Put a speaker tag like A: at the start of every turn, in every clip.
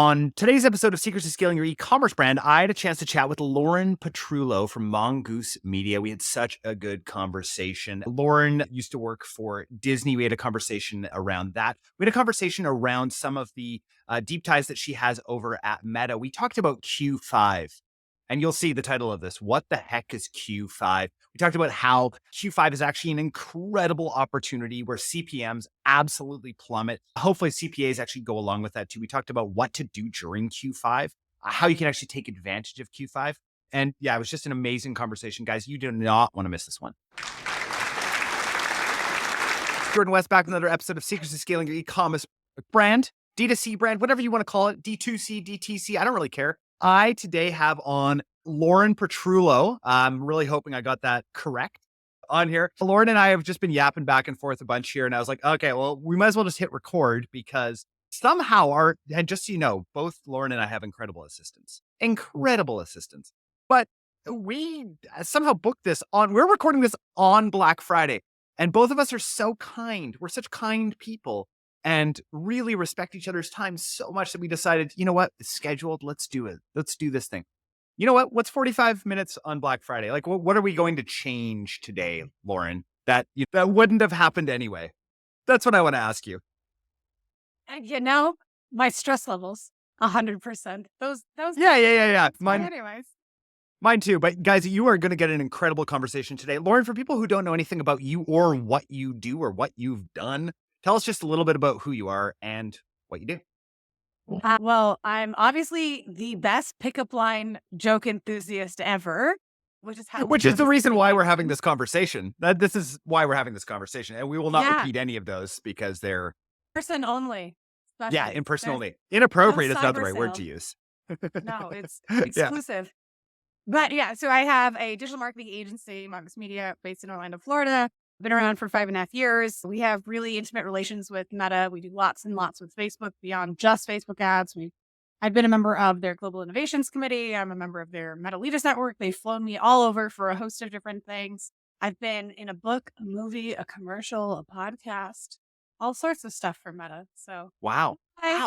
A: On today's episode of Secrets to Scaling Your E-commerce Brand, I had a chance to chat with Lauren Petrullo from Mongoose Media. We had such a good conversation. Lauren used to work for Disney. We had a conversation around that. We had a conversation around some of the deep ties that she has over at Meta. We talked about Q5, and you'll see the title of this. What the heck is Q5? We talked about how Q5 is actually an incredible opportunity where CPMs absolutely plummet. Hopefully CPAs actually go along with that too. We talked about what to do during Q5, how you can actually take advantage of Q5. And yeah, it was just an amazing conversation, guys. You do not want to miss this one. It's Jordan West back with another episode of Secrets to Scaling Your E-commerce Brand, DTC brand, whatever you want to call it, D2C, DTC, I don't really care. I today have on Lauren Petrullo. I'm really hoping I got that correct on here. Lauren and I have just been yapping back and forth a bunch here. And I was like, okay, well, we might as well just hit record because somehow and just so you know, both Lauren and I have incredible assistants. But we somehow booked this we're recording this on Black Friday. And both of us are so kind. We're such kind people and really respect each other's time so much that we decided, you know what, it's scheduled. Let's do it. Let's do this thing. You know what? What's 45 minutes on Black Friday? Like, what are we going to change today, Lauren, that wouldn't have happened anyway? That's what I want to ask you.
B: My stress levels, 100%. Those.
A: Yeah.
B: Anyways.
A: Mine too. But guys, you are going to get an incredible conversation today. Lauren, for people who don't know anything about you or what you do or what you've done, tell us just a little bit about who you are and what you do.
B: Well, I'm obviously the best pickup line joke enthusiast ever, which is
A: the reason why we're having this conversation. This is why we're having this conversation. And we will not repeat any of those because they're
B: person only.
A: Yeah, in person only. Inappropriate is not the right word to use.
B: No, it's exclusive. But yeah, so I have a digital marketing agency, Mongoose Media, based in Orlando, Florida. Been around for 5.5 years. We have really intimate relations with Meta. We do lots and lots with Facebook beyond just Facebook ads. I've been a member of their Global Innovations Committee. I'm a member of their Meta Leaders Network. They've flown me all over for a host of different things. I've been in a book, a movie, a commercial, a podcast, all sorts of stuff for Meta. So
A: wow,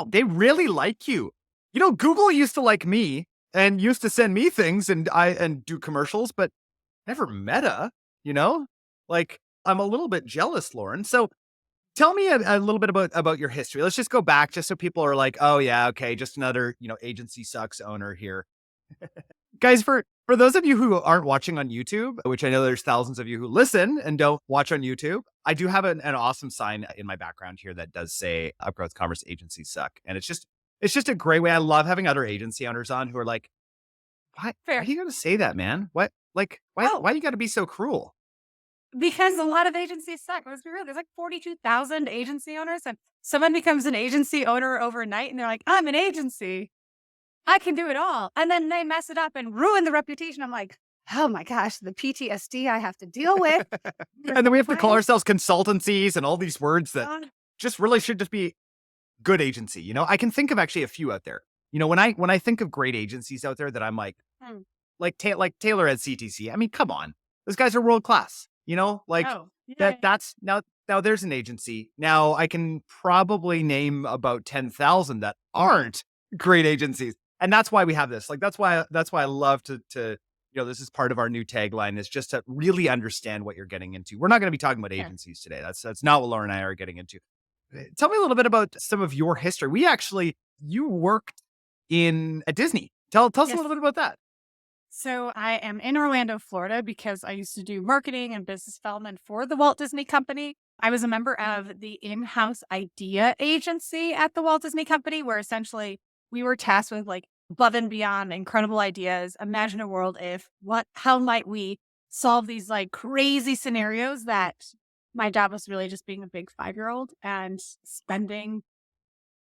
A: they really like you. You know, Google used to like me and used to send me things and do commercials, but never Meta. You know, like I'm a little bit jealous, Lauren. So tell me a little bit about your history. Let's just go back just so people are like, oh yeah, okay, just another, agency sucks owner here. Guys, for those of you who aren't watching on YouTube, which I know there's thousands of you who listen and don't watch on YouTube, I do have an awesome sign in my background here that does say Upgrowth Commerce Agencies Suck. And it's just a great way. I love having other agency owners on who are like, why are you gonna say that, man? What? Like, why you gotta be so cruel?
B: Because a lot of agencies suck. Let's be real. There's like 42,000 agency owners, and someone becomes an agency owner overnight, and they're like, I'm an agency. I can do it all. And then they mess it up and ruin the reputation. I'm like, oh my gosh, the PTSD I have to deal with.
A: And then we have to call ourselves consultancies and all these words that just really should just be good agency. You know, I can think of actually a few out there. You know, when I think of great agencies out there that I'm like Taylor at CTC. I mean, come on, those guys are world class. You know, like that's now there's an agency. Now I can probably name about 10,000 that aren't great agencies. And that's why we have this. Like, that's why I love to, this is part of our new tagline, is just to really understand what you're getting into. We're not going to be talking about agencies today. That's not what Laura and I are getting into. Tell me a little bit about some of your history. You worked at Disney. Tell us a little bit about that.
B: So I am in Orlando, Florida, because I used to do marketing and business development for the Walt Disney Company. I was a member of the in-house idea agency at the Walt Disney Company, where essentially we were tasked with like above and beyond incredible ideas. Imagine a world how might we solve these like crazy scenarios that my job was really just being a big 5-year-old and spending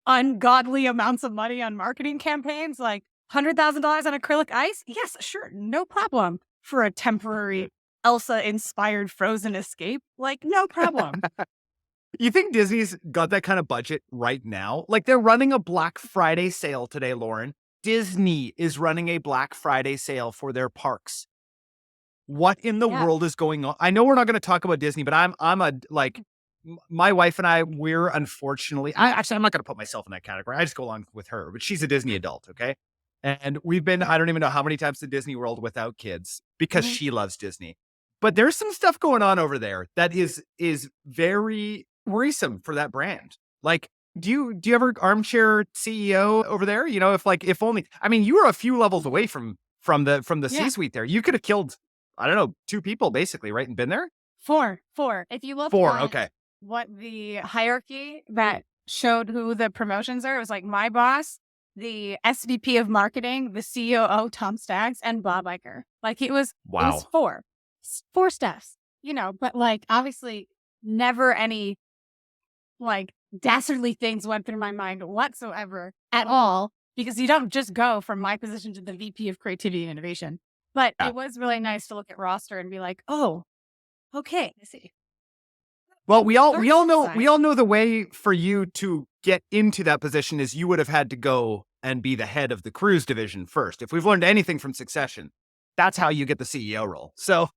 B: ungodly amounts of money on marketing campaigns, like $100,000 on acrylic ice? Yes, sure. No problem. For a temporary Elsa-inspired Frozen escape? Like, no problem.
A: You think Disney's got that kind of budget right now? Like, they're running a Black Friday sale today, Lauren. Disney is running a Black Friday sale for their parks. What in the world is going on? I know we're not going to talk about Disney, but I'm a my wife and I, we're unfortunately, I'm not going to put myself in that category. I just go along with her, but she's a Disney adult. Okay. And we've been, I don't even know how many times to Disney World without kids because
B: Mhm.
A: she loves Disney. But there's some stuff going on over there that is very worrisome for that brand. Like, do you ever armchair CEO over there? You know, if only, I mean, you were a few levels away from the
B: Yeah.
A: C-suite there. You could have killed, I don't know, two people basically, right? And been there?
B: Four. If you look
A: Four.
B: at
A: Okay.
B: what the hierarchy that showed who the promotions are, it was like my boss, the SVP of marketing, the COO, Tom Staggs, and Bob Iger. Like it was
A: Wow.
B: four steps, but like obviously never any like dastardly things went through my mind whatsoever at all, because you don't just go from my position to the VP of creativity and innovation. But
A: Yeah.
B: it was really nice to look at roster and be like, oh, okay, I see.
A: Well, we all
B: Sourcing
A: know
B: side.
A: the way for you to get into that position is you would have had to go and be the head of the cruise division first. If we've learned anything from Succession, that's how you get the CEO role. So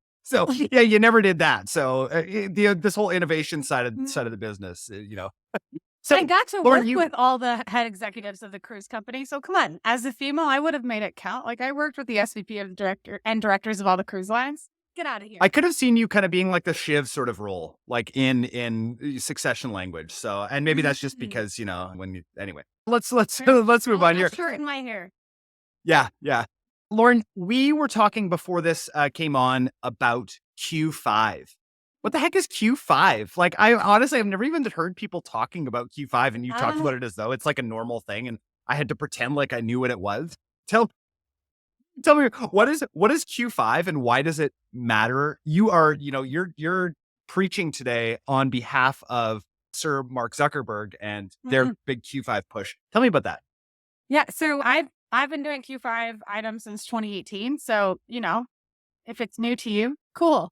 A: yeah, you never did that. So this whole innovation side of the business, you know.
B: I
A: So
B: got to
A: Lauren,
B: work
A: you
B: with all the head executives of the cruise company. So come on, as a female, I would have made it count. Like I worked with the SVP of director and directors of all the cruise lines. Get out of here.
A: I could have seen you kind of being like the Shiv sort of role, like in Succession language. So, and maybe that's just
B: Mhm.
A: because when you anyway. Let's
B: Sure.
A: let's
B: I
A: move
B: want
A: on
B: that
A: here.
B: shirt in my hair.
A: Yeah, yeah. Lauren, we were talking before this came on about Q5. What the heck is Q5? Like, I honestly, I've never even heard people talking about Q5, and you talked
B: Uh,
A: about it as though it's like a normal thing, and I had to pretend like I knew what it was. Tell Tell me what is Q5 and why does it matter? You are, you're preaching today on behalf of Sir Mark Zuckerberg and their
B: mhm.
A: big Q5 push. Tell me about that.
B: Yeah. So I've been doing Q5 items since 2018. So if it's new to you, cool.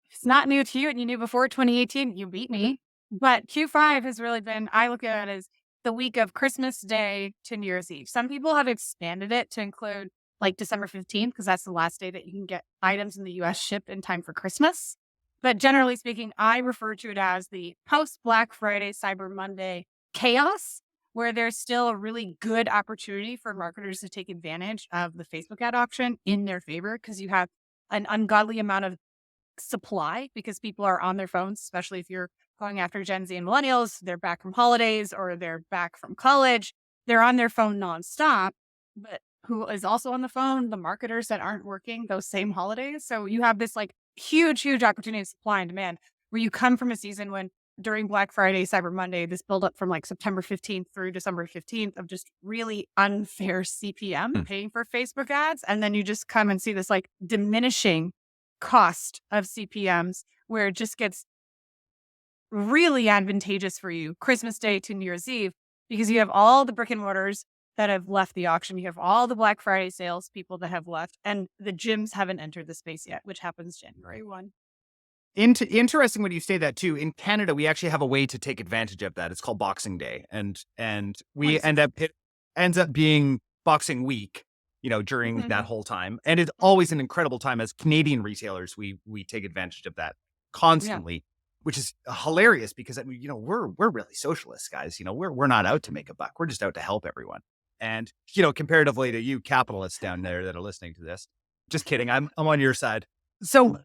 B: If it's not new to you and you knew before 2018, you beat me. But Q5 has really been, I look at it as the week of Christmas Day to New Year's Eve. Some people have expanded it to include like December 15th, because that's the last day that you can get items in the US shipped in time for Christmas. But generally speaking, I refer to it as the post Black Friday, Cyber Monday chaos, where there's still a really good opportunity for marketers to take advantage of the Facebook ad option in their favor, because you have an ungodly amount of supply because people are on their phones, especially if you're going after Gen Z and millennials. They're back from holidays or they're back from college. They're on their phone nonstop. But who is also on the phone? The marketers that aren't working those same holidays. So you have this like huge opportunity of supply and demand, where you come from a season when during Black Friday, Cyber Monday, this build up from like September 15th through December 15th of just really unfair CPM
A: Hmm.
B: paying for Facebook ads. And then you just come and see this like diminishing cost of CPMs, where it just gets really advantageous for you Christmas Day to New Year's Eve, because you have all the brick and mortars that have left the auction. You have all the Black Friday sales people that have left, and the gyms haven't entered the space yet, which happens January 1.
A: Interesting when you say that too. In Canada, we actually have a way to take advantage of that. It's called Boxing Day, and we end
B: 26.
A: up it ends up being Boxing Week, during
B: Mhm.
A: that whole time, and it's always an incredible time. As Canadian retailers, we take advantage of that
B: Yeah.
A: constantly, which is hilarious because I mean, we're really socialist guys. We're not out to make a buck. We're just out to help everyone. And comparatively to you capitalists down there that are listening to this, just kidding. I'm on your side. So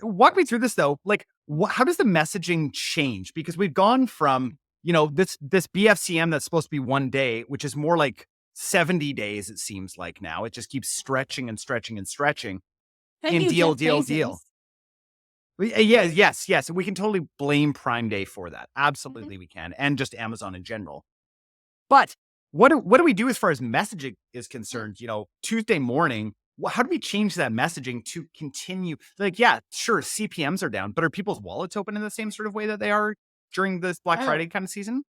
A: walk me through this though. Like, how does the messaging change? Because we've gone from this BFCM that's supposed to be one day, which is more like 70 days. It seems like now it just keeps stretching and stretching and stretching.
B: Thank
A: In
B: you,
A: deal,
B: Jeff
A: deal, deal.
B: Bezos.
A: Yeah, yes. And we can totally blame Prime Day for that.
B: Mhm.
A: Absolutely, we can, and just Amazon in general. But what do we do as far as messaging is concerned? Tuesday morning, how do we change that messaging to continue? Like, yeah, sure, CPMs are down, but are people's wallets open in the same sort of way that they are during this Black
B: Oh,
A: Friday kind of season?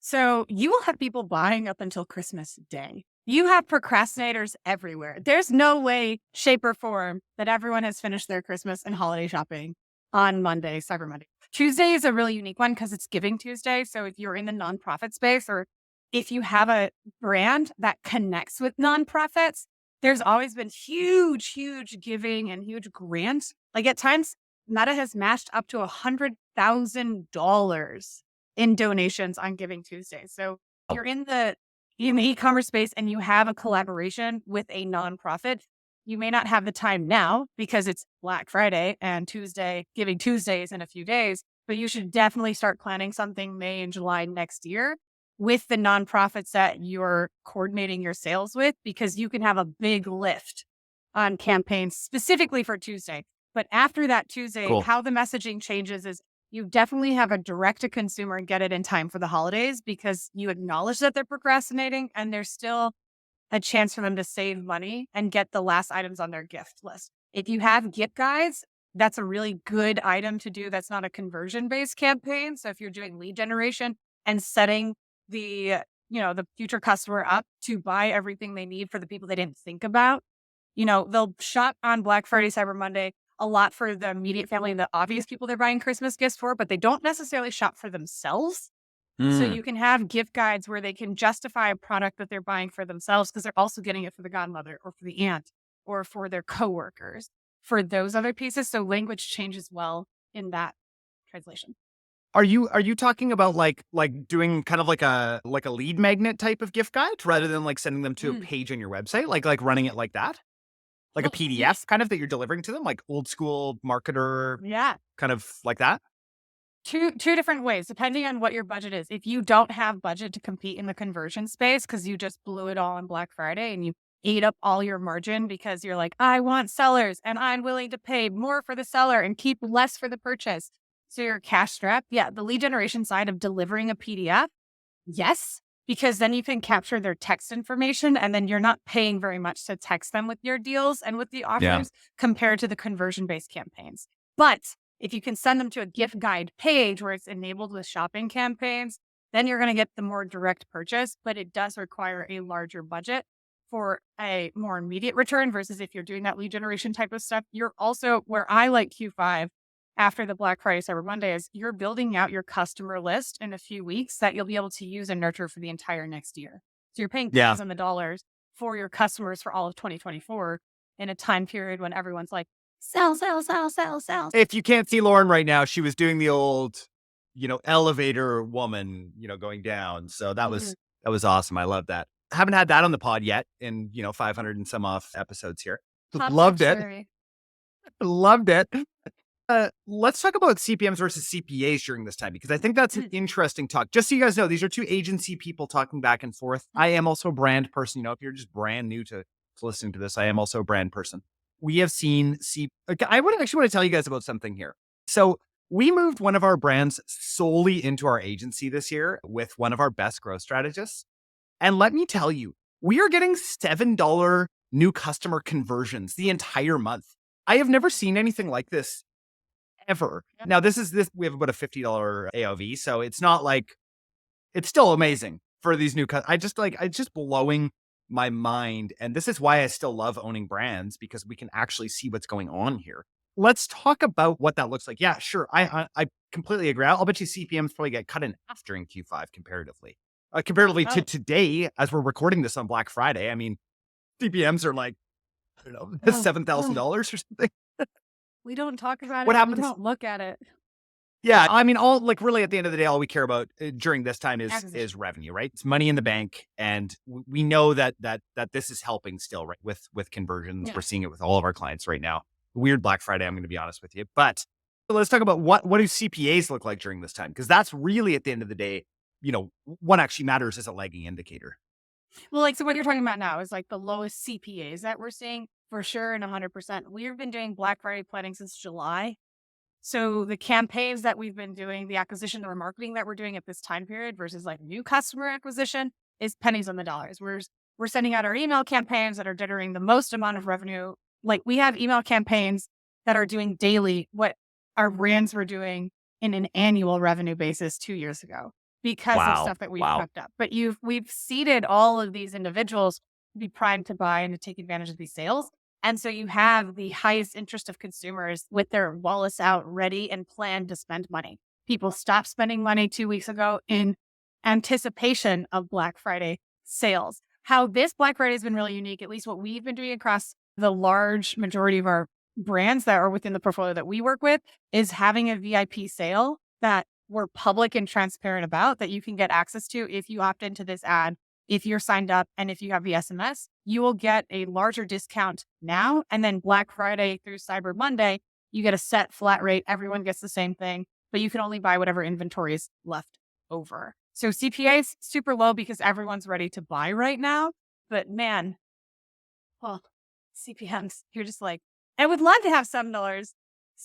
B: so you will have people buying up until Christmas Day. You have procrastinators everywhere. There's no way, shape, or form that everyone has finished their Christmas and holiday shopping on Monday, Cyber Monday. Tuesday is a really unique one because it's Giving Tuesday. So if you're in the nonprofit space, or if you have a brand that connects with nonprofits, there's always been huge giving and huge grants. Like at times, Meta has matched up to $1,000 in donations on Giving Tuesday. So if you're in the e-commerce space and you have a collaboration with a nonprofit, you may not have the time now because it's Black Friday and Giving Tuesday is in a few days, but you should definitely start planning something May and July next year with the nonprofits that you're coordinating your sales with, because you can have a big lift on campaigns specifically for Tuesday. But after that Tuesday,
A: Cool.
B: how the messaging changes is you definitely have a direct to consumer and get it in time for the holidays, because you acknowledge that they're procrastinating and there's still a chance for them to save money and get the last items on their gift list. If you have gift guides, that's a really good item to do. That's not a conversion based campaign. So if you're doing lead generation and setting the future customer up to buy everything they need for the people they didn't think about, they'll shop on Black Friday, Cyber Monday a lot for the immediate family and the obvious people they're buying Christmas gifts for, but they don't necessarily shop for themselves. So you can have gift guides where they can justify a product that they're buying for themselves because they're also getting it for the godmother or for the aunt or for their coworkers, for those other pieces. So language changes well in that translation.
A: Are you talking about like doing kind of like a lead magnet type of gift guide rather than like sending them to a
B: Mm.
A: page on your website, like running it like that? Like a
B: Well, yes.
A: PDF kind of that you're delivering to them, like old school marketer
B: Yeah.
A: kind of like that?
B: Two different ways, depending on what your budget is. If you don't have budget to compete in the conversion space because you just blew it all on Black Friday and you ate up all your margin because you're like, I want sellers and I'm willing to pay more for the seller and keep less for the purchase. So you're cash strapped. Yeah, the lead generation side of delivering a PDF, yes, because then you can capture their text information and then you're not paying very much to text them with your deals and with the
A: Yeah.
B: offers compared to the conversion-based campaigns. But if you can send them to a gift guide page where it's enabled with shopping campaigns, then you're going to get the more direct purchase, but it does require a larger budget for a more immediate return versus if you're doing that lead generation type of stuff. You're also, where I like Q5 after the Black Friday, Cyber Monday, is you're building out your customer list in a few weeks that you'll be able to use and nurture for the entire next year. So you're paying
A: Yeah.
B: pennies on the dollars for your customers for all of 2024 in a time period when everyone's like, sell, sell, sell, sell, sell.
A: If you can't see Lauren right now, she was doing the old, elevator woman, going down. So that was awesome. I love that. Haven't had that on the pod yet in, 500 and some off episodes here.
B: Top
A: Loved it.
B: luxury.
A: Loved it. Let's talk about CPMs versus CPAs during this time, because I think that's an interesting talk. Just so you guys know, these are two agency people talking back and forth. I am also a brand person. If you're just brand new to listening to this, I am also a brand person. We have seen I would actually want to tell you guys about something here. So we moved one of our brands solely into our agency this year with one of our best growth strategists. And let me tell you, we are getting $7 new customer conversions the entire month. I have never seen anything like this ever.
B: Yep.
A: Now, we have about a $50 AOV, so it's not like, it's still amazing for these new it's just blowing my mind. And this is why I still love owning brands, because we can actually see what's going on here. Let's talk about what that looks like. Yeah, sure. I completely agree. I'll bet you CPMs probably get cut in half during Q5 comparatively. Comparatively to today, as we're recording this on Black Friday. I mean, CPMs are like, I don't know, $7,000 or something.
B: We don't talk about
A: What
B: it.
A: happens?
B: We don't look at it.
A: Yeah, I mean, really at the end of the day, all we care about during this time is
B: Acquisition.
A: revenue, right? It's money in the bank, and we know that this is helping still, right? With conversions,
B: Yeah.
A: we're seeing it with all of our clients right now. Weird Black Friday, I'm going to be honest with you, but let's talk about what do CPAs look like during this time, because that's really at the end of the day, what actually matters as a lagging indicator.
B: Well, so what you're talking about now is like the lowest CPAs that we're seeing for sure and 100%. We've been doing Black Friday planning since July. So the campaigns that we've been doing, the acquisition, the remarketing that we're doing at this time period versus like new customer acquisition is pennies on the dollars. We're sending out our email campaigns that are generating the most amount of revenue. Like we have email campaigns that are doing daily what our brands were doing in an annual revenue basis 2 years ago because of stuff that we've prepped up. But we've seeded all of these individuals to be primed to buy and to take advantage of these sales. And so you have the highest interest of consumers with their wallets out ready and planned to spend money. People stopped spending money 2 weeks ago in anticipation of Black Friday sales. How this Black Friday has been really unique, at least what we've been doing across the large majority of our brands that are within the portfolio that we work with, is having a VIP sale that we're public and transparent about that you can get access to if you opt into this ad. If you're signed up and if you have the SMS, you will get a larger discount now. And then Black Friday through Cyber Monday, you get a set flat rate. Everyone gets the same thing, but you can only buy whatever inventory is left over. So CPAs super low because everyone's ready to buy right now. But man, well, CPMs, you're just like, I would love to have $7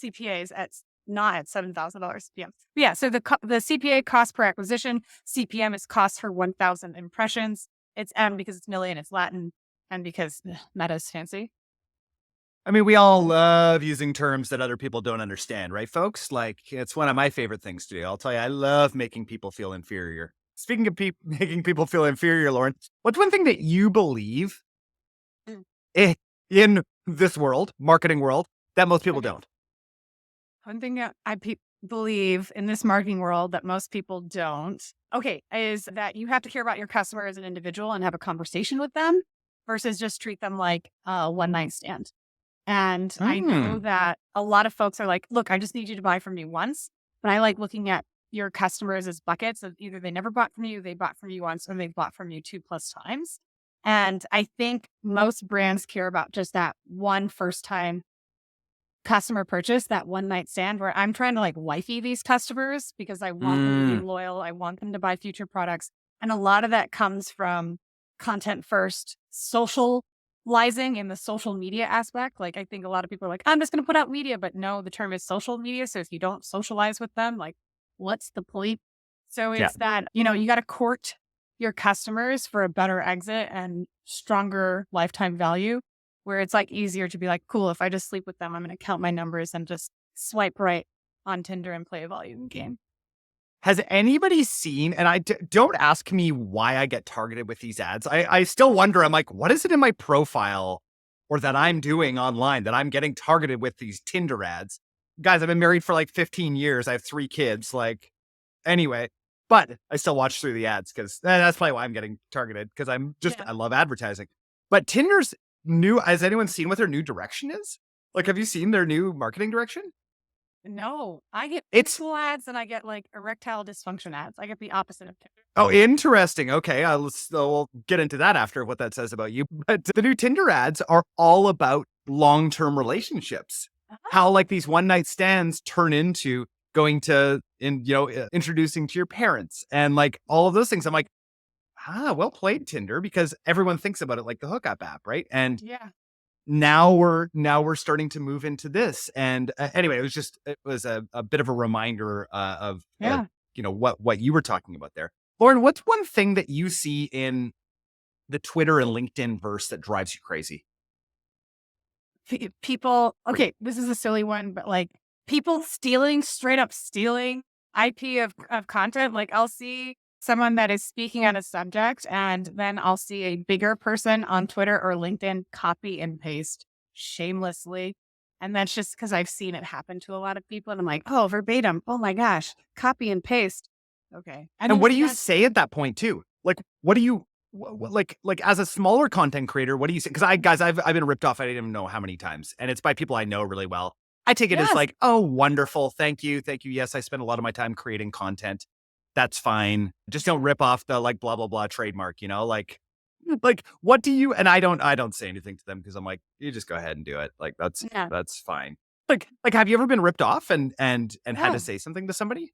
B: CPAs at not at $7,000 CPM. But yeah, so the CPA cost per acquisition, CPM is cost for 1,000 impressions. It's M because it's million, it's Latin, and because Meta's fancy.
A: I mean, we all love using terms that other people don't understand, right, folks? Like, it's one of my favorite things to do. I'll tell you, I love making people feel inferior. Speaking of making people feel inferior, Lauren, what's one thing that you believe in this world, marketing world, that most people don't?
B: One thing that I believe in this marketing world that most people don't, is that you have to care about your customer as an individual and have a conversation with them versus just treat them like a one-night stand. And I know that a lot of folks are like, look, I just need you to buy from me once. But I like looking at your customers as buckets of either they never bought from you, they bought from you once, or they bought from you 2+ times. And I think most brands care about just that one first time customer purchase, that one night stand where I'm trying to like wifey these customers because I want them to be loyal. I want them to buy future products. And a lot of that comes from content first, socializing in the social media aspect. Like I think a lot of people are like, I'm just going to put out media, but no, the term is social media. So if you don't socialize with them, like what's the point? So it's that, you got to court your customers for a better exit and stronger lifetime value, where it's like easier to be like, cool, if I just sleep with them, I'm going to count my numbers and just swipe right on Tinder and play a volume game.
A: Has anybody seen, and don't ask me why I get targeted with these ads. I still wonder, I'm like, what is it in my profile or that I'm doing online that I'm getting targeted with these Tinder ads? Guys, I've been married for like 15 years. I have 3 kids. Like, anyway, but I still watch through the ads because that's probably why I'm getting targeted because I love advertising. But Tinder's has anyone seen what their new direction is? Like, have you seen their new marketing direction?
B: No, I get pixel ads and I get like erectile dysfunction ads. I get the opposite of Tinder.
A: Oh, interesting. Okay, we'll get into that after what that says about you. But the new Tinder ads are all about long-term relationships. How like these one-night stands turn into going to, introducing to your parents and like all of those things. I'm like, well played, Tinder, because everyone thinks about it like the hookup app, right? And now we're starting to move into this. And anyway, it was a bit of a reminder of what you were talking about there. Lauren, what's one thing that you see in the Twitter and LinkedIn verse that drives you crazy?
B: People, this is a silly one, but like people straight up stealing IP of content. Like I'll see someone that is speaking on a subject, and then I'll see a bigger person on Twitter or LinkedIn copy and paste shamelessly. And that's just because I've seen it happen to a lot of people. And I'm like, oh, verbatim. Oh my gosh, copy and paste. Okay.
A: And what do you say at that point too? Like, what do you, like as a smaller content creator, what do you say? Because I've been ripped off. I didn't even know how many times. And it's by people I know really well. I take it as like, oh, wonderful. Thank you. Thank you. Yes, I spend a lot of my time creating content. That's fine. Just don't rip off the like blah, blah, blah trademark, like what do you, and I don't say anything to them because I'm like, you just go ahead and do it. Like that's fine. Like, have you ever been ripped off and had to say something to somebody?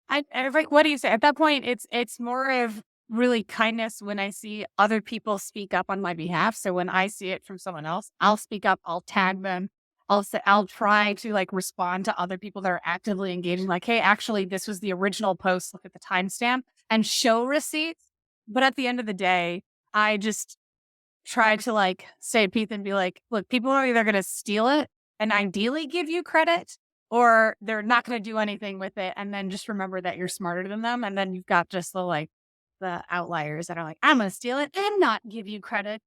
B: What do you say? At that point, it's more of really kindness when I see other people speak up on my behalf. So when I see it from someone else, I'll speak up, I'll tag them. I'll try to like respond to other people that are actively engaging. Like, hey, actually, this was the original post. Look at the timestamp and show receipts. But at the end of the day, I just try to like say Pete and be like, look, people are either going to steal it and ideally give you credit, or they're not going to do anything with it. And then just remember that you're smarter than them. And then you've got just the outliers that are like, I'm going to steal it and not give you credit.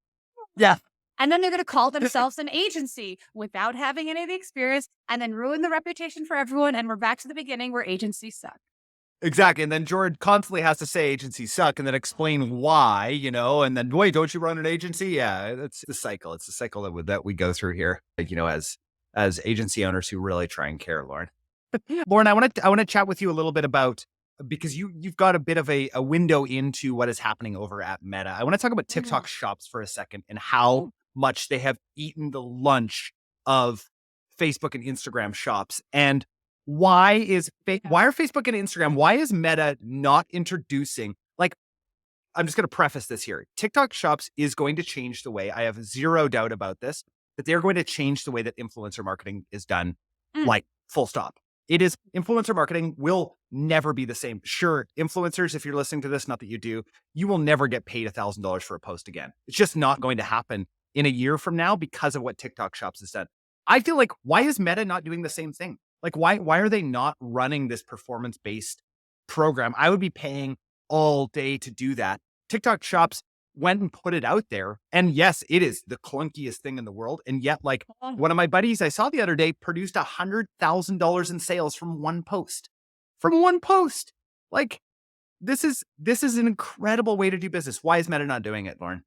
A: Yeah.
B: And then they're going to call themselves an agency without having any of the experience and then ruin the reputation for everyone. And we're back to the beginning where agencies suck.
A: Exactly. And then Jordan constantly has to say agencies suck and then explain why, and then, wait, don't you run an agency? Yeah, that's the cycle. It's the cycle that we go through here, as agency owners who really try and care, Lauren. Lauren, I want to chat with you a little bit about, because you've got a bit of a window into what is happening over at Meta. I want to talk about TikTok shops for a second and how much they have eaten the lunch of Facebook and Instagram shops. And why are Facebook and Instagram, why is Meta not introducing, like, I'm just going to preface this here. TikTok shops is going to change the way, I have zero doubt about this, that they're going to change the way that influencer marketing is done, like full stop. It is, influencer marketing will never be the same. Sure, influencers, if you're listening to this, not that you do, you will never get paid $1,000 for a post again. It's just not going to happen in a year from now because of what TikTok shops has done. I feel like, why is Meta not doing the same thing? Like, why are they not running this performance-based program? I would be paying all day to do that. TikTok shops went and put it out there. And yes, it is the clunkiest thing in the world. And yet, like, one of my buddies I saw the other day produced $100,000 in sales from one post. From one post. Like, this is an incredible way to do business. Why is Meta not doing it, Lauren?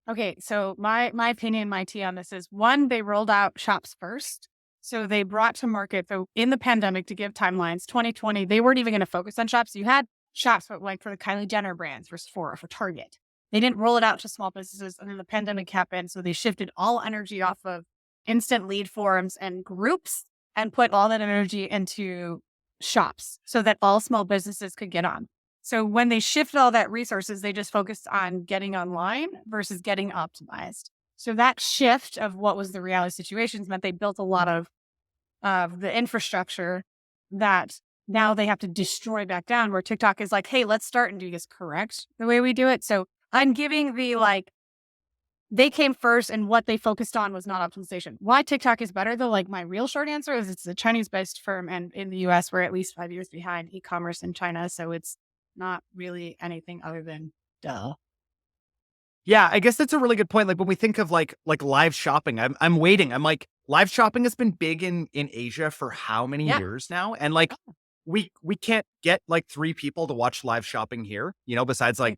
B: Okay, so my opinion, my tea on this is, one, they rolled out shops first. So they brought to market, so in the pandemic, to give timelines, 2020, they weren't even going to focus on shops. You had shops for, like, for the Kylie Jenner brands for Sephora, for Target. They didn't roll it out to small businesses, and then the pandemic happened. So they shifted all energy off of instant lead forms and groups and put all that energy into shops so that all small businesses could get on. So when they shifted all that resources, they just focused on getting online versus getting optimized. So that shift of what was the reality situations meant they built a lot of the infrastructure that now they have to destroy back down, where TikTok is like, hey, let's start and do this correct the way we do it. So I'm giving the, like, they came first and what they focused on was not optimization. Why TikTok is better, though, like, my real short answer is it's a Chinese-based firm, and in the US, we're at least 5 years behind e-commerce in China. So it's not really anything other than duh.
A: Yeah, I guess that's a really good point. Like, when we think of like live shopping, I'm waiting. I'm like, live shopping has been big in Asia for how many years now? And like, we can't get like 3 people to watch live shopping here, besides like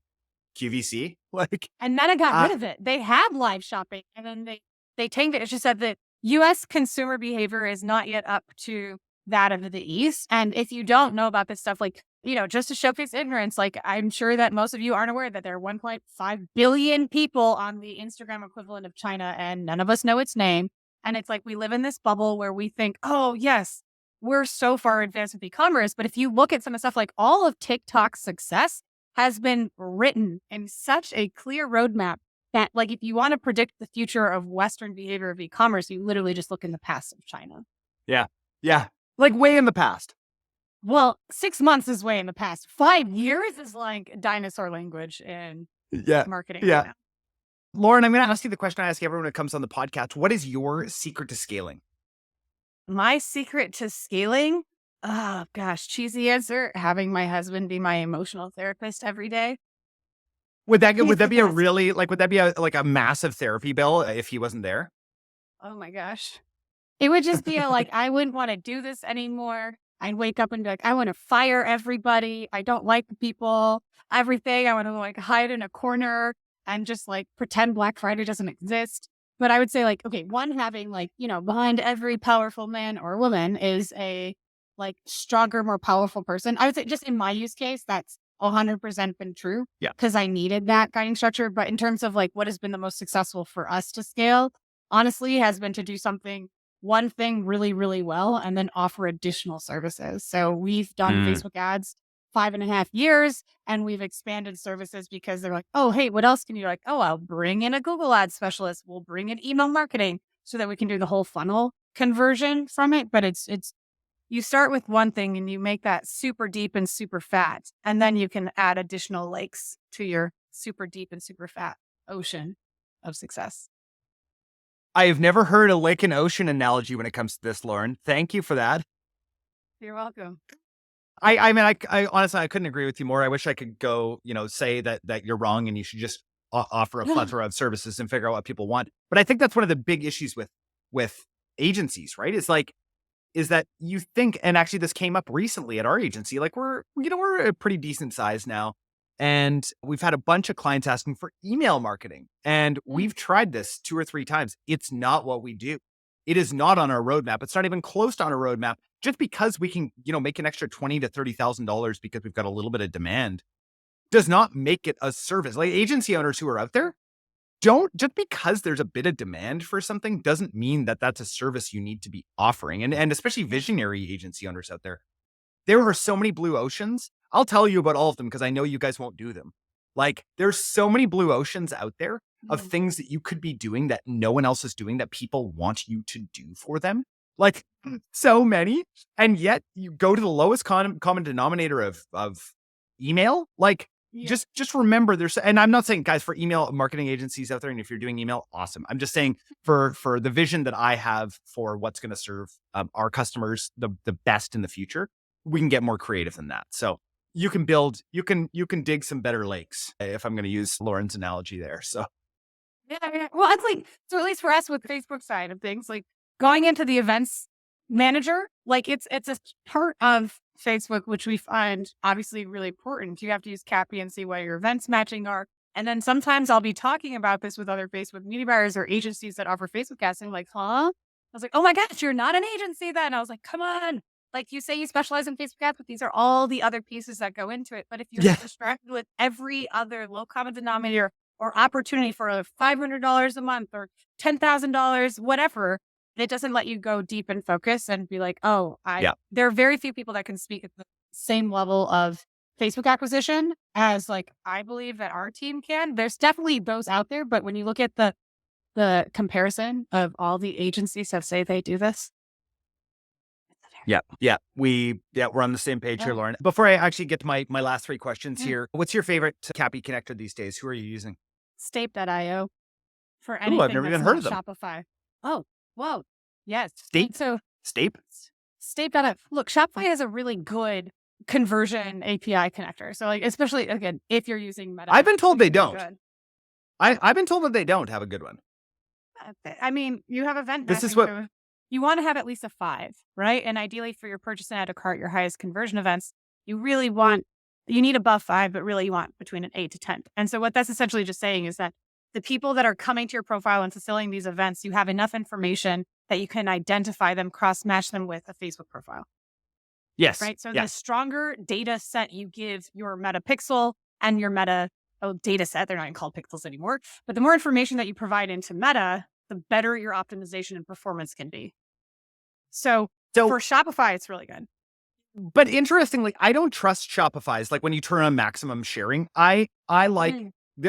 A: QVC. Like,
B: and Meta got rid of it. They had live shopping, and then they tanked it. It's just that the US consumer behavior is not yet up to that of the East. And if you don't know about this stuff, like, just to showcase ignorance, like, I'm sure that most of you aren't aware that there are 1.5 billion people on the Instagram equivalent of China, and none of us know its name. And it's like, we live in this bubble where we think, oh, yes, we're so far advanced with e-commerce. But if you look at some of the stuff, like, all of TikTok's success has been written in such a clear roadmap that, like, if you want to predict the future of Western behavior of e-commerce, you literally just look in the past of China.
A: Yeah. Yeah. Like, way in the past.
B: Well, 6 months is way in the past. 5 years is like dinosaur language in marketing.
A: Yeah.
B: Right now.
A: Lauren, I'm going to ask you the question I ask everyone who comes on the podcast. What is your secret to scaling?
B: My secret to scaling? Oh, gosh, cheesy answer. Having my husband be my emotional therapist every day.
A: Would that be a really, like, would that be a massive therapy bill if he wasn't there?
B: Oh my gosh. It would just be like, I wouldn't want to do this anymore. I'd wake up and be like, I want to fire everybody. I don't like the people, everything. I want to, like, hide in a corner and just, like, pretend Black Friday doesn't exist. But I would say, like, okay, one, having, like, behind every powerful man or woman is a, like, stronger, more powerful person. I would say, just in my use case, that's 100% been true.
A: Yeah.
B: Because I needed that guiding structure. But in terms of, like, what has been the most successful for us to scale, honestly, has been to do one thing really, really well, and then offer additional services. So we've done Facebook ads 5.5 years, and we've expanded services because they're like, oh, hey, what else can you do? Like, oh, I'll bring in a Google Ads specialist. We'll bring in email marketing so that we can do the whole funnel conversion from it. But it's you start with one thing and you make that super deep and super fat, and then you can add additional lakes to your super deep and super fat ocean of success.
A: I have never heard a lake and ocean analogy when it comes to this, Lauren. Thank you for that.
B: You're welcome.
A: I mean, I honestly, I couldn't agree with you more. I wish I could go, say that you're wrong and you should just offer a plethora of services and figure out what people want. But I think that's one of the big issues with agencies, right? Is that you think, and actually this came up recently at our agency, like, we're a pretty decent size now. And we've had a bunch of clients asking for email marketing. And we've tried this 2 or 3 times. It's not what we do. It is not on our roadmap. It's not even close to on our roadmap. just because we can, make an extra $20,000 to $30,000 because we've got a little bit of demand does not make it a service. Like agency owners who are out there, don't just because there's a bit of demand for something doesn't mean that that's a service you need to be offering. And especially visionary agency owners out there. There are so many blue oceans. I'll tell you about all of them because I know you guys won't do them. Like there's so many blue oceans out there of things that you could be doing that no one else is doing that people want you to do for them. Like so many. And yet you go to the lowest common denominator of email. Like just remember and I'm not saying guys for email marketing agencies out there, and if you're doing email, awesome. I'm just saying for the vision that I have for what's going to serve our customers the best in the future, we can get more creative than that. So you can dig some better lakes, if I'm going to use Lauren's analogy there. So
B: yeah. Well, it's like, so at least for us with Facebook side of things, like going into the events manager, like it's a part of Facebook, which we find obviously really important. You have to use CAPI and see what your events matching are. And then sometimes I'll be talking about this with other Facebook media buyers or agencies that offer Facebook casting, like, huh? I was like, oh my gosh, you're not an agency then. I was like, come on. Like you say you specialize in Facebook ads, but these are all the other pieces that go into it. But if you're distracted with every other low common denominator or opportunity for $500 a month or $10,000, whatever, it doesn't let you go deep and focus and be like, there are very few people that can speak at the same level of Facebook acquisition as like I believe that our team can. There's definitely those out there, but when you look at the comparison of all the agencies that say they do this.
A: Yeah. We're on the same page here, Lauren. Before I actually get to my last three questions here, what's your favorite CAPI connector these days? Who are you using?
B: Stape.io for anything.
A: I've never even heard of them.
B: Shopify. Oh, whoa. Yes.
A: Stape?
B: So
A: Stape?
B: Stape.io. Look, Shopify has a really good conversion API connector. So like, especially again, if you're using Meta.
A: I've been told they don't. I've been told that they don't have a good one.
B: I mean, you have event.
A: This is what
B: you want to have at least a 5, right? And ideally for your purchase and add to cart, your highest conversion events, you need above 5, but really you want between an 8 to 10. And so what that's essentially just saying is that the people that are coming to your profile and fulfilling these events, you have enough information that you can identify them, cross-match them with a Facebook profile.
A: Yes.
B: Right. So the stronger data set you give your Meta pixel and your Meta data set, they're not even called pixels anymore, but the more information that you provide into Meta, the better your optimization and performance can be. So for Shopify, it's really good.
A: But interestingly, I don't trust Shopify's. Like when you turn on maximum sharing, I like,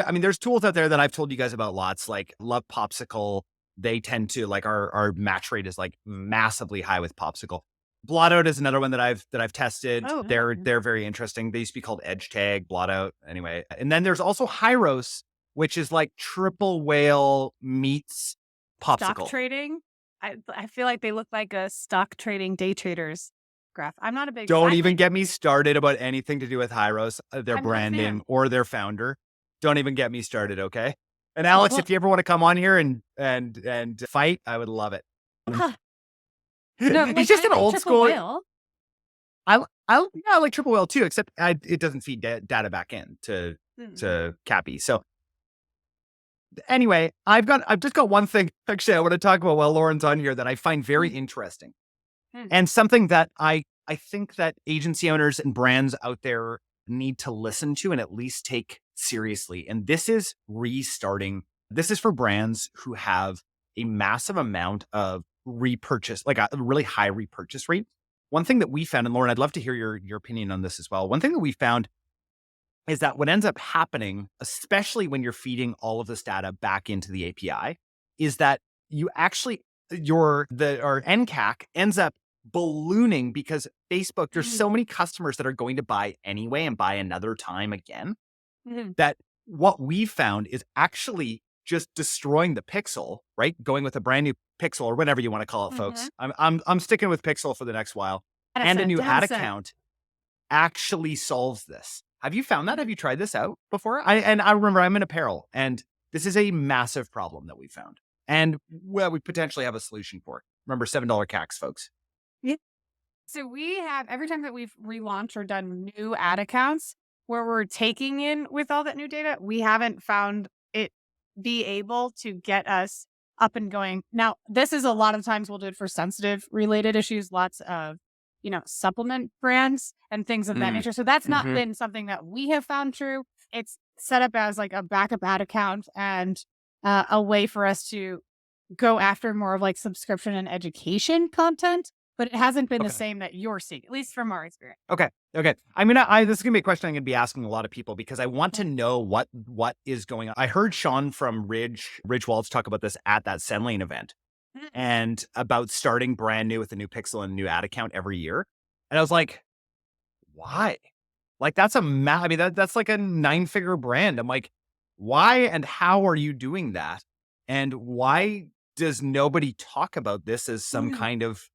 A: I mean, there's tools out there that I've told you guys about lots, like Love Popsicle. They tend to like our match rate is like massively high with Popsicle. Blotout is another one that I've tested. They're very interesting. They used to be called Edge Tag, Blotout. Anyway, and then there's also Hyros, which is like Triple Whale meets Popsicle.
B: Stock trading. I feel like they look like a stock trading day traders graph. I'm not a big.
A: Don't even get me started about anything to do with Hyros, their branding or their founder. Don't even get me started, okay? And Alex, if you ever want to come on here and fight, I would love it.
B: No,
A: he's just an old school.
B: Whale.
A: I like Triple Whale too, except it doesn't feed data back in to CAPI. So anyway, I've just got one thing actually I want to talk about while Lauren's on here that I find very interesting, and something that I think that agency owners and brands out there need to listen to and at least take seriously. And this is restarting. This is for brands who have a massive amount of repurchase, like a really high repurchase rate. One thing that we found, and Lauren, I'd love to hear your opinion on this as well. One thing that we found is that what ends up happening, especially when you're feeding all of this data back into the API, is that you actually, our NCAC ends up ballooning because Facebook, there's so many customers that are going to buy anyway and buy another time again, that what we found is actually just destroying the pixel, right? Going with a brand new pixel or whatever you want to call it, folks. I'm sticking with pixel for the next while. And a new ad account actually solves this. Have you found that? Have you tried this out before? I remember I'm in apparel, and this is a massive problem that we found. And well, we potentially have a solution for it. Remember, $7 CACs, folks.
B: Yeah. So we have, every time that we've relaunched or done new ad accounts where we're taking in with all that new data, we haven't found it be able to get us up and going. Now, this is a lot of times we'll do it for sensitive related issues, lots of supplement brands and things of that nature. So that's not been something that we have found true. It's set up as like a backup ad account and a way for us to go after more of like subscription and education content, but it hasn't been the same that you're seeing, at least from our experience.
A: Okay. This is gonna be a question I'm gonna be asking a lot of people because I want to know what is going on. I heard Sean from Ridge Waltz talk about this at that Senlane event and about starting brand new with a new pixel and a new ad account every year. And I was like, why? Like that's that's like a 9-figure brand. I'm like, why and how are you doing that? And why does nobody talk about this as some kind of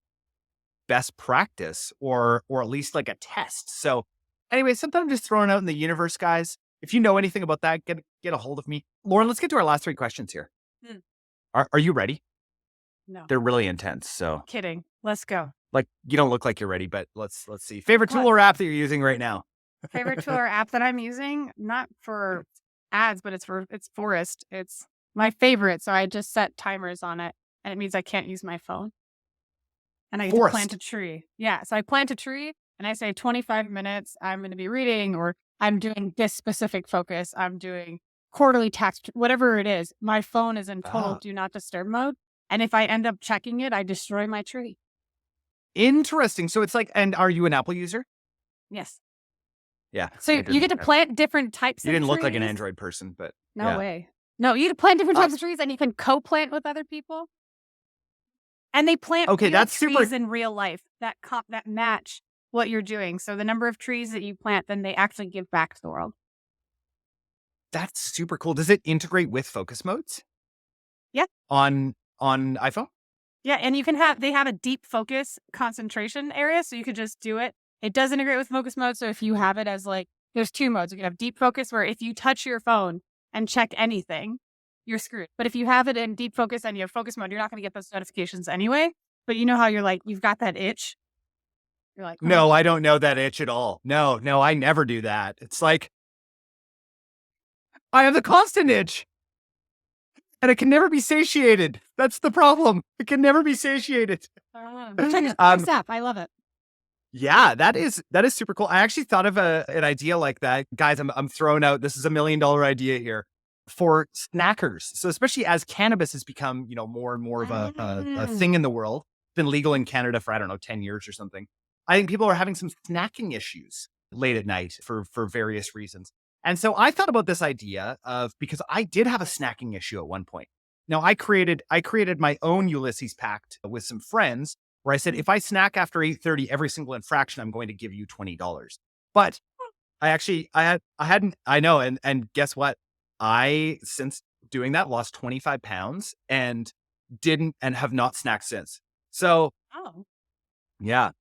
A: best practice or at least like a test? So anyway, something I'm just throwing out in the universe, guys. If you know anything about that, get a hold of me. Lauren, let's get to our last 3 questions here. Are you ready?
B: No.
A: They're really intense. So
B: kidding. Let's go.
A: Like you don't look like you're ready, but let's see. Favorite tool or app that you're using right now?
B: Favorite tool or app that I'm using, not for ads, but it's Forest. It's my favorite. So I just set timers on it and it means I can't use my phone. And I get to plant a tree. Yeah. So I plant a tree and I say 25 minutes, I'm going to be reading or I'm doing this specific focus. I'm doing quarterly tax, whatever it is. My phone is in total do not disturb mode. And if I end up checking it, I destroy my tree.
A: Interesting. So it's like, and are you an Apple user?
B: Yes.
A: Yeah.
B: So you get to plant different types of trees.
A: You didn't look like an Android person, but
B: no way. No, you get to plant different types of trees and you can co-plant with other people. And they plant
A: that's
B: trees in real life that match what you're doing. So the number of trees that you plant, then they actually give back to the world.
A: That's super cool. Does it integrate with focus modes?
B: Yeah.
A: On iPhone?
B: Yeah, and they have a deep focus concentration area, so you could just do it. It does integrate with focus mode, so if you have it as there's 2 modes. You can have deep focus where if you touch your phone and check anything, you're screwed. But if you have it in deep focus and you have focus mode, you're not going to get those notifications anyway. But you know how you're you've got that itch? You're like,
A: no, I don't know that itch at all. No, I never do that. It's like, I have the constant itch. And it can never be satiated. That's the problem. It can never be satiated.
B: Check app. I love it.
A: Yeah, that is super cool. I actually thought of an idea like that. Guys, I'm throwing out, this is $1 million idea here for snackers. So especially as cannabis has become, more and more of a thing in the world, been legal in Canada for, 10 years or something. I think people are having some snacking issues late at night for various reasons. And so I thought about this idea because I did have a snacking issue at one point. Now I created my own Ulysses Pact with some friends where I said, if I snack after 8:30 every single infraction, I'm going to give you $20. But I know. And guess what? I, since doing that, lost 25 pounds and have not snacked since. So, yeah.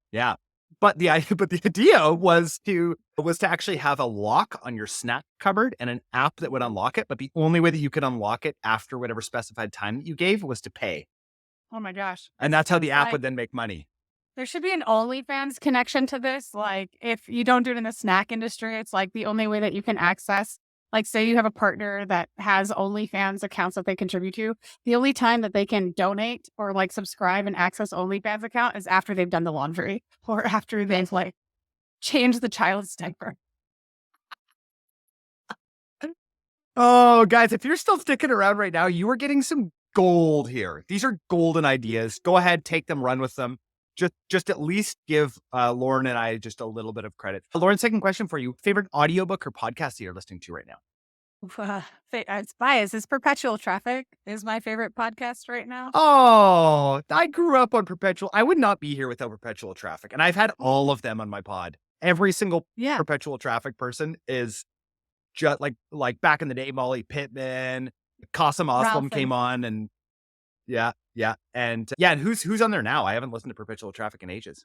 A: But the idea was to actually have a lock on your snack cupboard and an app that would unlock it. But the only way that you could unlock it after whatever specified time that you gave was to pay.
B: Oh my gosh.
A: And that's how the app would then make money.
B: There should be an OnlyFans connection to this. If you don't do it in the snack industry, it's the only way that you can access. Say you have a partner that has OnlyFans accounts that they contribute to. The only time that they can donate or subscribe and access OnlyFans account is after they've done the laundry or after they've changed the child's diaper.
A: Oh, guys, if you're still sticking around right now, you are getting some gold here. These are golden ideas. Go ahead, take them, run with them. Just at least give Lauren and I just a little bit of credit. Lauren, second question for you. Favorite audiobook or podcast that you're listening to right now?
B: It's biased. It's Perpetual Traffic is my favorite podcast right now.
A: Oh, I grew up on Perpetual. I would not be here without Perpetual Traffic. And I've had all of them on my pod. Every single Perpetual Traffic person is just like back in the day, Molly Pittman, Qasim Aslam came on and yeah. And who's on there now? I haven't listened to Perpetual Traffic in ages.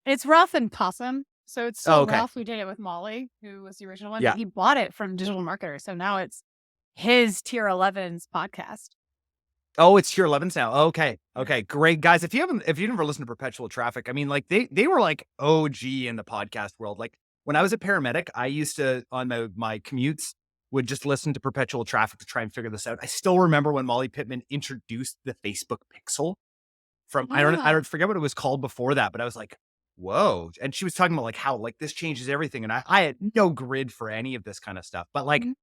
B: It's Ralph and Qasim. So it's still Ralph who did it with Molly, who was the original one. Yeah. He bought it from Digital Marketer. So now it's his Tier 11's podcast.
A: Oh, it's Tier 11's now. Okay, great. Guys, if you've never listened to Perpetual Traffic, they were OG in the podcast world. When I was a paramedic, I used to, on my commutes, would just listen to Perpetual Traffic to try and figure this out. I still remember when Molly Pittman introduced the Facebook Pixel from, I don't forget what it was called before that, but I was like, whoa. And she was talking about like how like this changes everything. And I had no grid for any of this kind of stuff. But like,
B: Mhm.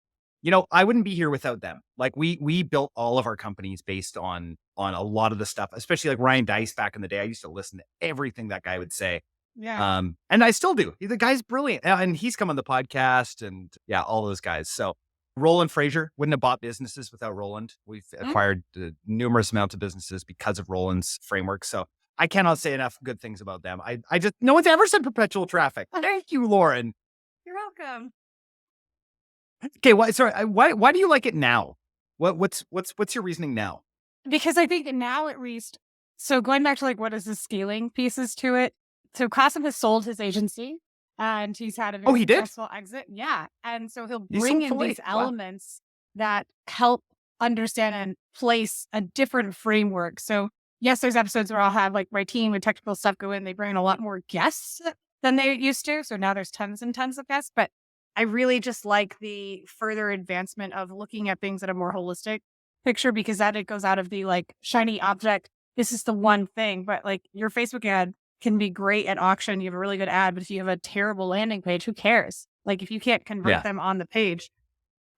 A: I wouldn't be here without them. Like we built all of our companies based on a lot of the stuff, especially like Ryan Dice back in the day. I used to listen to everything that guy would say.
B: Yeah.
A: And I still do. The guy's brilliant. And he's come on the podcast and yeah, all those guys. So Roland Fraser wouldn't have bought businesses without Roland. We've
B: Mm.
A: acquired numerous amounts of businesses because of Roland's framework. So I cannot say enough good things about them. I just, no one's ever said perpetual traffic. Thank you, Lauren.
B: You're welcome.
A: Okay. Why do you like it now? What's your reasoning now?
B: Because I think now at least, so going back to like what is the scaling pieces to it. So Qasim has sold his agency and he's had a
A: Oh,
B: very
A: he did?
B: successful exit. Yeah. And so he'll
A: He
B: bring
A: sold
B: in
A: Filet.
B: these
A: Wow.
B: elements that help understand and place a different framework. So yes, there's episodes where I'll have like my team with technical stuff go in, they bring in a lot more guests than they used to. So now there's tons and tons of guests, but I really just like the further advancement of looking at things at a more holistic picture because that it goes out of the like shiny object. This is the one thing, but like your Facebook ad can be great at auction. You have a really good ad, but if you have a terrible landing page, who cares? Like if you can't convert
A: Yeah.
B: them on the page.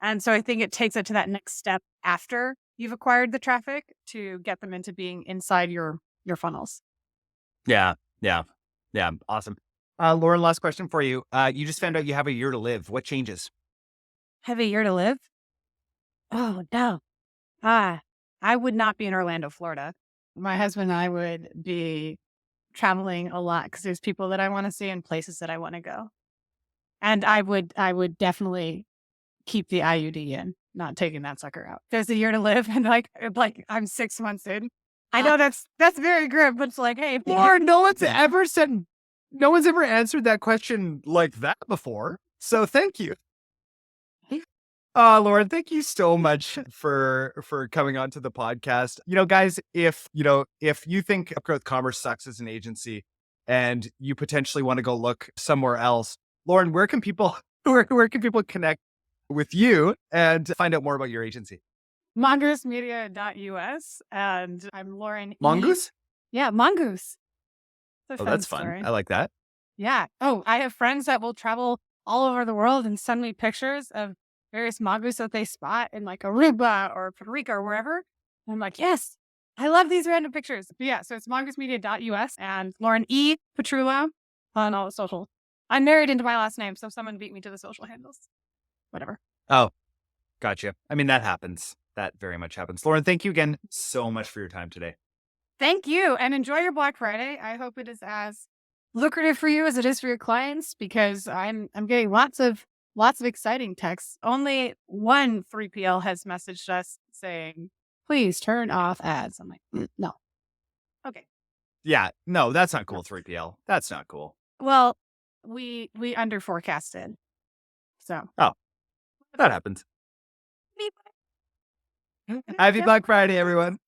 B: And so I think it takes it to that next step after you've acquired the traffic to get them into being inside your funnels.
A: Yeah. Yeah. Yeah. Awesome. Lauren, last question for you. You just found out you have a year to live. What changes?
B: Have a year to live? Oh no. I would not be in Orlando, Florida. My husband and I would be traveling a lot because there's people that I want to see and places that I want to go. And I would definitely keep the IUD in, not taking that sucker out. There's a year to live and like I'm 6 months in. I know that's very grim, but it's like, hey,
A: Lauren, no one's ever answered that question like that before. So thank you. Lauren, thank you so much for coming on to the podcast. Guys, if you think Upgrowth Commerce sucks as an agency and you potentially want to go look somewhere else, Lauren, where can people where can people connect with you and find out more about your agency?
B: mongoosemedia.us and I'm Lauren E.
A: Mongoose?
B: Yeah, Mongoose. It's a
A: Oh,
B: fun
A: that's fun.
B: story.
A: I like that.
B: Yeah. Oh, I have friends that will travel all over the world and send me pictures of various mongoose that they spot in like Aruba or Puerto Rico or wherever. And I'm like, yes, I love these random pictures. But yeah, so it's mongoosemedia.us and Lauren E. Petrullo on all the social. I'm married into my last name, so someone beat me to the social handles. Whatever.
A: Oh, gotcha. I mean, that happens. That very much happens. Lauren, thank you again so much for your time today.
B: Thank you and enjoy your Black Friday. I hope it is as lucrative for you as it is for your clients because I'm getting lots of exciting texts. Only one 3PL has messaged us saying, "Please turn off ads." I'm like, no. Okay.
A: Yeah, no, that's not cool,
B: No.
A: 3PL. That's not cool.
B: Well, we under forecasted. So
A: Oh, that happens.
B: beep.
A: Happy Black Friday, everyone.